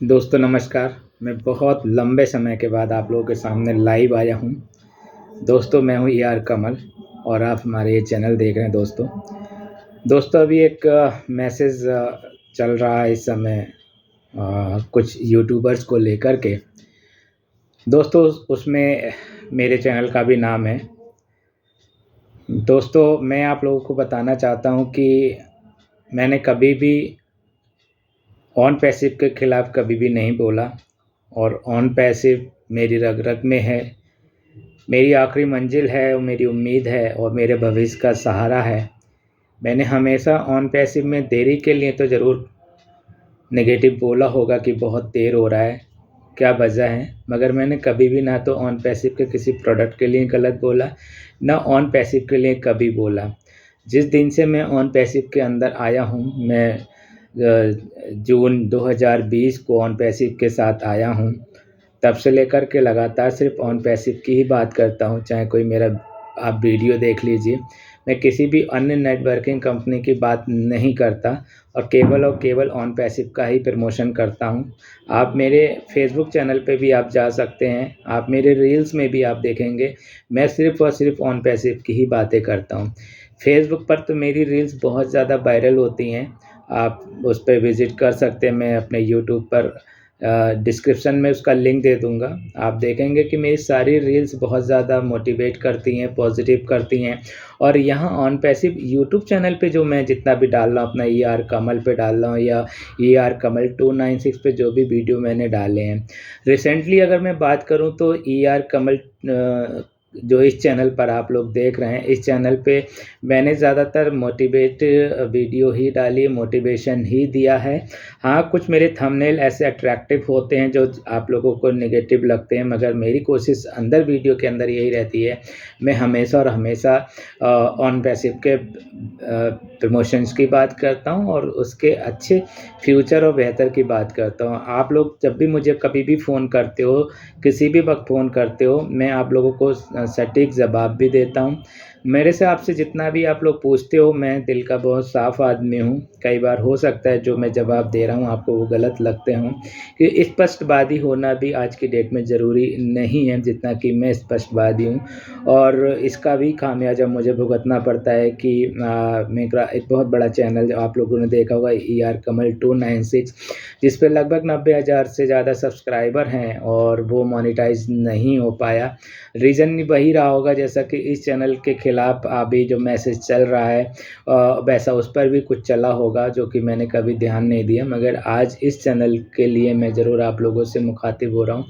दोस्तों नमस्कार। मैं बहुत लंबे समय के बाद आप लोगों के सामने लाइव आया हूँ। दोस्तों मैं हूँ कमल और आप हमारे ये चैनल देख रहे हैं। दोस्तों अभी एक मैसेज चल रहा है इस समय कुछ यूट्यूबर्स को लेकर के। दोस्तों उसमें मेरे चैनल का भी नाम है। दोस्तों मैं आप लोगों को बताना चाहता हूँ कि मैंने कभी भी ऑन पैसिव के खिलाफ़ कभी भी नहीं बोला और ऑन पैसिव मेरी रग रग में है। मेरी आखिरी मंजिल है और मेरी उम्मीद है और मेरे भविष्य का सहारा है। मैंने हमेशा ऑन पैसिव में देरी के लिए तो ज़रूर नेगेटिव बोला होगा कि बहुत देर हो रहा है, क्या वजह है, मगर मैंने कभी भी ना तो ऑन पैसिव के किसी प्रोडक्ट के लिए गलत बोला, ना ऑन पैसिव के लिए कभी बोला। जिस दिन से मैं ऑन पैसिव के अंदर आया हूँ, मैं जून 2020 को ऑन पैसिव के साथ आया हूँ, तब से लेकर के लगातार सिर्फ ऑन पैसिव की ही बात करता हूँ। चाहे कोई मेरा आप वीडियो देख लीजिए, मैं किसी भी अन्य नेटवर्किंग कंपनी की बात नहीं करता और केवल ऑन पैसिव का ही प्रमोशन करता हूँ। आप मेरे फेसबुक चैनल पे भी आप जा सकते हैं, आप मेरे रील्स में भी आप देखेंगे, मैं सिर्फ़ और सिर्फ ऑन पैसिव की ही बातें करता हूँ। फेसबुक पर तो मेरी रील्स बहुत ज़्यादा वायरल होती हैं, आप उस पर विज़िट कर सकते हैं। मैं अपने यूट्यूब पर डिस्क्रिप्शन में उसका लिंक दे दूँगा। आप देखेंगे कि मेरी सारी रील्स बहुत ज़्यादा मोटिवेट करती हैं, पॉजिटिव करती हैं। और यहाँ ऑन पैसिव यूट्यूब चैनल पे जो मैं जितना भी डाल रहा हूँ, अपना कमल पे डाल रहा हूँ या कमल 296 पे जो भी वीडियो मैंने डाले हैं। रिसेंटली अगर मैं बात करूँ तो कमल जो इस चैनल पर आप लोग देख रहे हैं, इस चैनल पे मैंने ज़्यादातर मोटिवेट वीडियो ही डाली, मोटिवेशन ही दिया है। हाँ, कुछ मेरे थंबनेल ऐसे अट्रैक्टिव होते हैं जो आप लोगों को नेगेटिव लगते हैं, मगर मेरी कोशिश अंदर वीडियो के अंदर यही रहती है, मैं हमेशा और हमेशा ऑन पैसिव के प्रमोशंस की बात करता हूँ और उसके अच्छे फ्यूचर और बेहतर की बात करता हूँ। आप लोग जब भी मुझे कभी भी फ़ोन करते हो, किसी भी वक्त फ़ोन करते हो, मैं आप लोगों को सटीक जवाब भी देता हूँ। मेरे से आपसे जितना भी आप लोग पूछते हो, मैं दिल का बहुत साफ़ आदमी हूँ। कई बार हो सकता है जो मैं जवाब दे रहा हूँ आपको वो गलत लगते हों, कि स्पष्टवादी होना भी आज की डेट में ज़रूरी नहीं है जितना कि मैं स्पष्टवादी हूँ। और इसका भी खामियाजा मुझे भुगतना पड़ता है कि मेरा एक बहुत बड़ा चैनल जो आप लोगों ने देखा होगा कमल 296, जिस पे लगभग 90,000 से ज़्यादा सब्सक्राइबर हैं और वो मोनेटाइज नहीं हो पाया। रीज़न वही रहा होगा जैसा कि इस चैनल के खिलाफ़ अभी जो मैसेज चल रहा है वैसा उस पर भी कुछ चला होगा जो कि मैंने कभी ध्यान नहीं दिया, मगर आज इस चैनल के लिए मैं ज़रूर आप लोगों से मुखातिब हो रहा हूँ।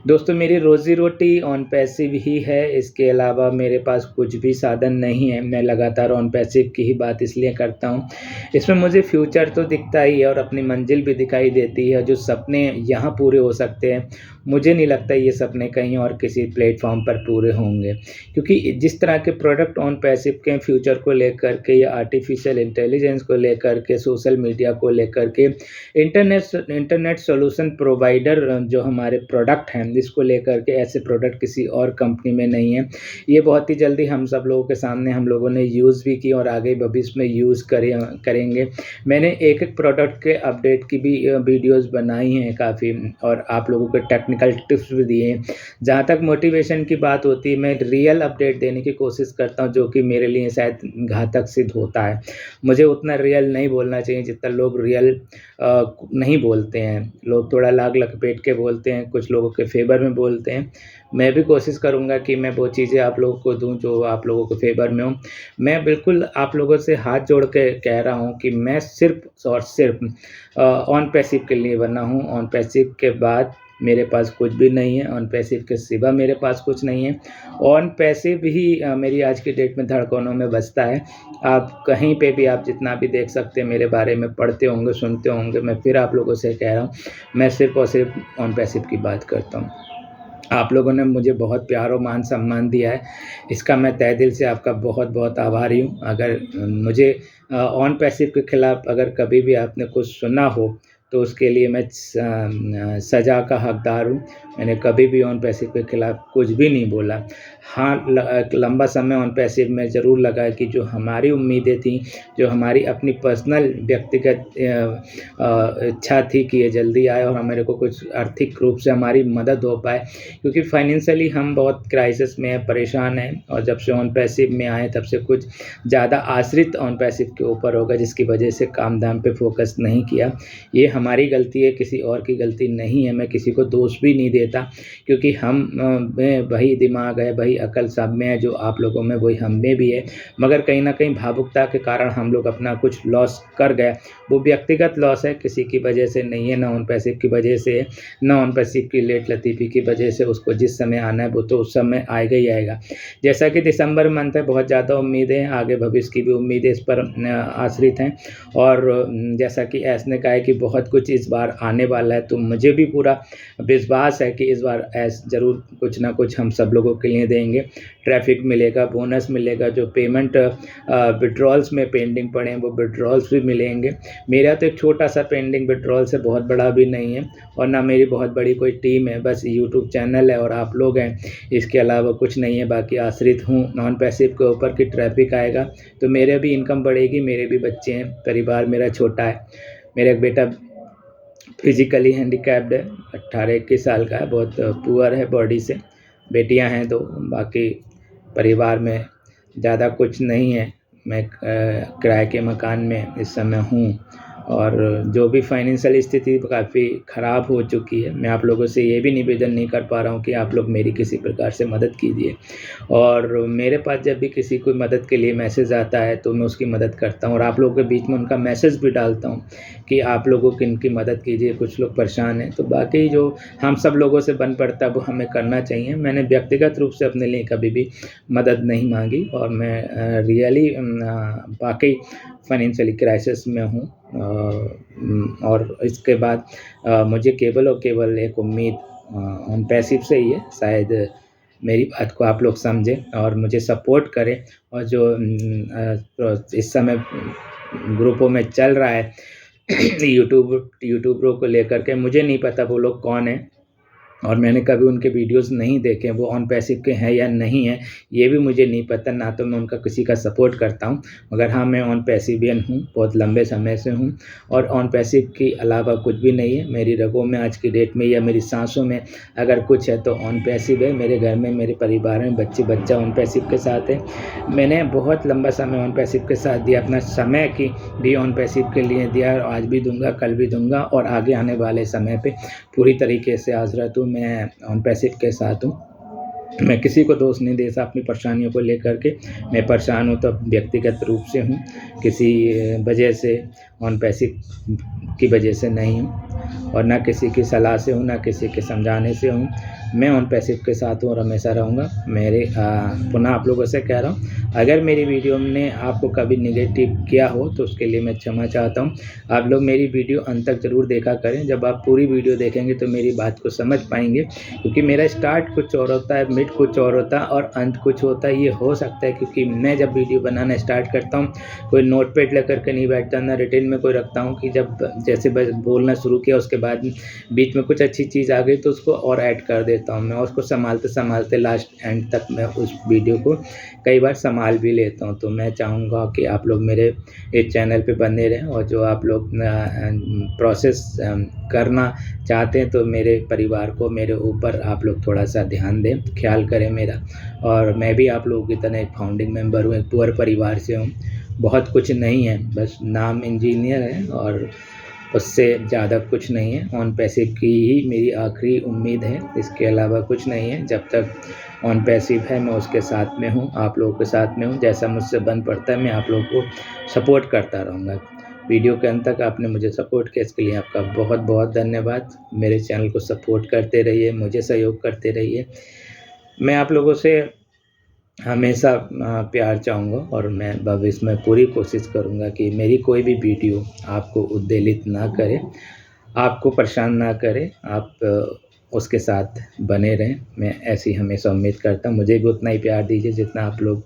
दोस्तों मेरी रोज़ी-रोटी ऑन पैसिव ही है, इसके अलावा मेरे पास कुछ भी साधन नहीं है। मैं लगातार ऑन पैसिव की ही बात इसलिए करता हूँ, इसमें मुझे फ्यूचर तो दिखता ही है और अपनी मंजिल भी दिखाई देती है। जो सपने यहाँ पूरे हो सकते हैं, मुझे नहीं लगता ये सपने कहीं और किसी प्लेटफ़ॉर्म पर पूरे होंगे, क्योंकि जिस तरह के प्रोडक्ट ऑन पैसिव के फ्यूचर को लेकर के या आर्टिफ़िशियल इंटेलिजेंस को लेकर के, सोशल मीडिया को लेकर के, इंटरनेट सॉल्यूशन प्रोवाइडर जो हमारे प्रोडक्ट हैं, जिसको लेकर के ऐसे प्रोडक्ट किसी और कंपनी में नहीं है। ये बहुत ही जल्दी हम सब लोगों के सामने हम लोगों ने यूज़ भी की और आगे भविष्य में यूज़ करेंगे। मैंने एक प्रोडक्ट के अपडेट की भी वीडियोज़ बनाई हैं काफ़ी, और आप लोगों को टेक्निकल टिप्स भी दिए हैं। जहाँ तक मोटिवेशन की बात होती है, मैं रियल अपडेट देने की कोशिश करता हूँ, जो कि मेरे लिए शायद घातक सिद्ध होता है। मुझे उतना रियल नहीं बोलना चाहिए जितना लोग रियल नहीं बोलते हैं। लोग थोड़ा लाग लपेट के बोलते हैं, कुछ लोगों के फेवर में बोलते हैं। मैं भी कोशिश करूँगा कि मैं वो चीज़ें आप लोगों को दूँ जो आप लोगों के फेवर में हो। मैं बिल्कुल आप लोगों से हाथ जोड़ के कह रहा हूँ कि मैं सिर्फ़ और सिर्फ़ ऑन पैसिव के लिए बना हूँ। ऑन पैसिव के बाद मेरे पास कुछ भी नहीं है, ऑन पैसिव के सिवा मेरे पास कुछ नहीं है। ऑन पैसिव ही मेरी आज की डेट में धड़कनों में बजता है। आप कहीं पे भी आप जितना भी देख सकते हैं, मेरे बारे में पढ़ते होंगे, सुनते होंगे, मैं फिर आप लोगों से कह रहा हूँ, मैं सिर्फ़ और सिर्फ ऑन पैसिव की बात करता हूँ। आप लोगों ने मुझे बहुत प्यार और मान सम्मान दिया है, इसका मैं तहे दिल से आपका बहुत-बहुत आभारी हूँ। अगर मुझे ऑन पैसिव के खिलाफ़ अगर कभी भी आपने कुछ सुना हो, तो उसके लिए मैं सज़ा का हकदार हूँ। मैंने कभी भी ऑन पैसिव के खिलाफ कुछ भी नहीं बोला। हाँ, एक लंबा समय ऑन पैसिव में ज़रूर लगा कि जो हमारी उम्मीदें थी, जो हमारी अपनी पर्सनल व्यक्तिगत इच्छा थी कि ये जल्दी आए और मेरे को कुछ आर्थिक रूप से हमारी मदद हो पाए, क्योंकि फाइनेंशियली हम बहुत क्राइसिस में हैं, परेशान हैं। और जब से ऑन पैसिव में आए तब से कुछ ज़्यादा आश्रित ऑन पैसिव के ऊपर हो गया, जिसकी वजह से काम धाम पे फोकस नहीं किया। ये हमारी गलती है, किसी और की गलती नहीं है। मैं किसी को दोष भी नहीं देता, क्योंकि हम में वही दिमाग है, वही अकल सब में है जो आप लोगों में, वही हम में भी है। मगर कहीं ना कहीं भावुकता के कारण हम लोग अपना कुछ लॉस कर गए। वो व्यक्तिगत लॉस है, किसी की वजह से नहीं है, ना ऑन पैसिव की वजह से है, ना ऑन पैसिव की लेट लतीफ़ी की वजह से। उसको जिस समय आना है वो तो उस समय आएगा ही आएगा। जैसा कि दिसंबर मंथ है, बहुत ज़्यादा उम्मीदें हैं, आगे भविष्य की भी उम्मीदें इस पर आश्रित हैं। और जैसा कि ऐस ने कहा है कि बहुत कुछ इस बार आने वाला है, तो मुझे भी पूरा विश्वास है कि इस बार ऐस ज़रूर कुछ ना कुछ हम सब लोगों के लिए देंगे। ट्रैफिक मिलेगा, बोनस मिलेगा, जो पेमेंट विड्रॉल्स में पेंडिंग पड़े हैं वो विड्रॉल्स भी मिलेंगे। मेरा तो एक छोटा सा पेंडिंग विड्रॉल्स है, बहुत बड़ा भी नहीं है, और ना मेरी बहुत बड़ी कोई टीम है, बस यूट्यूब चैनल है और आप लोग हैं। इसके अलावा कुछ नहीं है। बाकी आश्रित हूँ नॉन पैसिव के ऊपर कि ट्रैफिक आएगा तो मेरे भी इनकम बढ़ेगी, मेरे भी बच्चे हैं, परिवार मेरा छोटा है। मेरा एक बेटा फिजिकली हैंडीकैप्ड है, 18-21 साल का है, बहुत पुअर है बॉडी से। बेटियां हैं 2, बाकी परिवार में ज़्यादा कुछ नहीं है। मैं किराए के मकान में इस समय हूँ, और जो भी फाइनेंशियल स्थिति काफ़ी ख़राब हो चुकी है। मैं आप लोगों से ये भी निवेदन नहीं कर पा रहा हूँ कि आप लोग मेरी किसी प्रकार से मदद कीजिए। और मेरे पास जब भी किसी को मदद के लिए मैसेज आता है तो मैं उसकी मदद करता हूँ, और आप लोगों के बीच में उनका मैसेज भी डालता हूँ कि आप लोगों की इनकी मदद कीजिए, कुछ लोग परेशान हैं। तो बाकी जो हम सब लोगों से बन पड़ता है वो हमें करना चाहिए। मैंने व्यक्तिगत रूप से अपने लिए कभी भी मदद नहीं मांगी, और मैं रियली बाकी फाइनेंशियली क्राइसिस में हूँ। और इसके बाद मुझे केवल और केवल एक उम्मीद ऑन पैसिव से ही है। शायद मेरी बात को आप लोग समझें और मुझे सपोर्ट करें। और जो इस समय ग्रुपों में चल रहा है यूट्यूबरों को लेकर के, मुझे नहीं पता वो लोग कौन है, और मैंने कभी उनके वीडियोस नहीं देखे, वो ऑन पैसिव के हैं या नहीं हैं ये भी मुझे नहीं पता, ना तो मैं उनका किसी का सपोर्ट करता हूं। मगर हाँ, मैं ऑन पैसिवियन हूं, बहुत लंबे समय से हूं, और ऑन पैसिव के अलावा कुछ भी नहीं है। मेरी रगों में आज की डेट में या मेरी सांसों में अगर कुछ है तो ऑन पैसिव है। मेरे घर में, मेरे परिवार में बच्चा ऑन पैसिव के साथ है। मैंने बहुत लंबा समय ऑन पैसिव के साथ दिया, अपना समय की भी ऑन पैसिव के लिए दिया, और आज भी दूंगा, कल भी दूंगा, और आगे आने वाले समय पे पूरी तरीके से हाज़िर हूँ। मैं ऑन पैसिव के साथ हूँ। मैं किसी को दोष नहीं दे सकता अपनी परेशानियों को लेकर के। मैं परेशान हूँ तो व्यक्तिगत रूप से हूँ, किसी वजह से ऑन पैसिव की वजह से नहीं हूँ, और ना किसी की सलाह से हूँ, ना किसी के समझाने से हूँ। मैं ऑन पैसिव के साथ हूँ और हमेशा रहूँगा। मेरे पुनः आप लोगों से कह रहा हूँ, अगर मेरी वीडियो ने आपको कभी निगेटिव किया हो तो उसके लिए मैं क्षमा चाहता हूँ। आप लोग मेरी वीडियो अंत तक ज़रूर देखा करें। जब आप पूरी वीडियो देखेंगे तो मेरी बात को समझ पाएंगे, क्योंकि मेरा स्टार्ट कुछ और होता है, मिड कुछ और होता है, और अंत कुछ होता है। ये हो सकता है क्योंकि मैं जब वीडियो बनाना स्टार्ट करता हूँ कोई नोट पैड लेकर के नहीं बैठता, ना रिटेन में कोई रखता हूँ कि जब जैसे बोलना शुरू किया उसके बाद बीच में कुछ अच्छी चीज़ आ गई तो उसको और ऐड कर देता हूँ मैं। उसको संभालते लास्ट एंड तक मैं उस वीडियो को कई बार संभाल भी लेता हूँ। तो मैं चाहूँगा कि आप लोग मेरे इस चैनल पे बने रहें, और जो आप लोग प्रोसेस करना चाहते हैं तो मेरे परिवार को, मेरे ऊपर आप लोग थोड़ा सा ध्यान दें, ख्याल करें मेरा। और मैं भी आप लोगों की तरह एक फाउंडिंग मेंबर हूँ, एक पुअर परिवार से हूँ। बहुत कुछ नहीं है, बस नाम इंजीनियर है और उससे ज़्यादा कुछ नहीं है। ऑन पैसिव की ही मेरी आखिरी उम्मीद है, इसके अलावा कुछ नहीं है। जब तक ऑन पैसिव है मैं उसके साथ में हूँ, आप लोगों के साथ में हूँ। जैसा मुझसे बन पड़ता है मैं आप लोगों को सपोर्ट करता रहूँगा। वीडियो के अंत तक आपने मुझे सपोर्ट किया, इसके लिए आपका बहुत बहुत धन्यवाद। मेरे चैनल को सपोर्ट करते रहिए, मुझे सहयोग करते रहिए। मैं आप लोगों से हमेशा प्यार चाहूँगा, और मैं भविष्य में पूरी कोशिश करूँगा कि मेरी कोई भी वीडियो आपको उद्वेलित ना करे, आपको परेशान ना करे। आप उसके साथ बने रहें। मैं ऐसी हमेशा उम्मीद करता हूँ। मुझे भी उतना ही प्यार दीजिए जितना आप लोग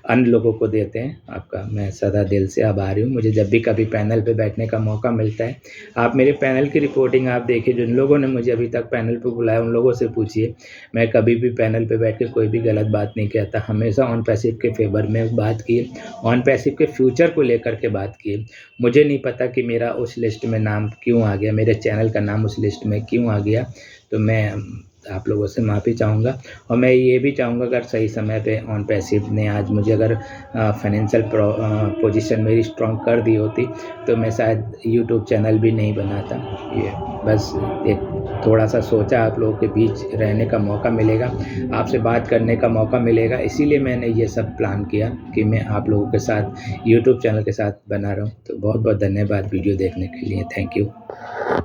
अन्य लोगों को देते हैं। आपका मैं सदा दिल से आभारी हूँ। मुझे जब भी कभी पैनल पे बैठने का मौका मिलता है, आप मेरे पैनल की रिपोर्टिंग आप देखिए, जिन लोगों ने मुझे अभी तक पैनल पे बुलाया उन लोगों से पूछिए, मैं कभी भी पैनल पे बैठ के कोई भी गलत बात नहीं कहता। हमेशा ऑन पैसिव के फेवर में बात की है, ऑन पैसिव के फ्यूचर को लेकर के बात की है। मुझे नहीं पता कि मेरा उस लिस्ट में नाम क्यों आ गया, मेरे चैनल का नाम उस लिस्ट में क्यों आ गया, तो मैं आप लोगों से माफ़ी चाहूँगा। और मैं ये भी चाहूँगा, अगर सही समय पे ऑन पैसिव ने आज मुझे अगर फाइनेंशियल पोजीशन मेरी स्ट्रॉन्ग कर दी होती तो मैं शायद यूट्यूब चैनल भी नहीं बनाता। ये बस एक थोड़ा सा सोचा, आप लोगों के बीच रहने का मौका मिलेगा, आपसे बात करने का मौका मिलेगा, इसीलिए मैंने ये सब प्लान किया कि मैं आप लोगों के साथ यूट्यूब चैनल के साथ बना रहा हूँ। तो बहुत बहुत धन्यवाद वीडियो देखने के लिए। Thank you.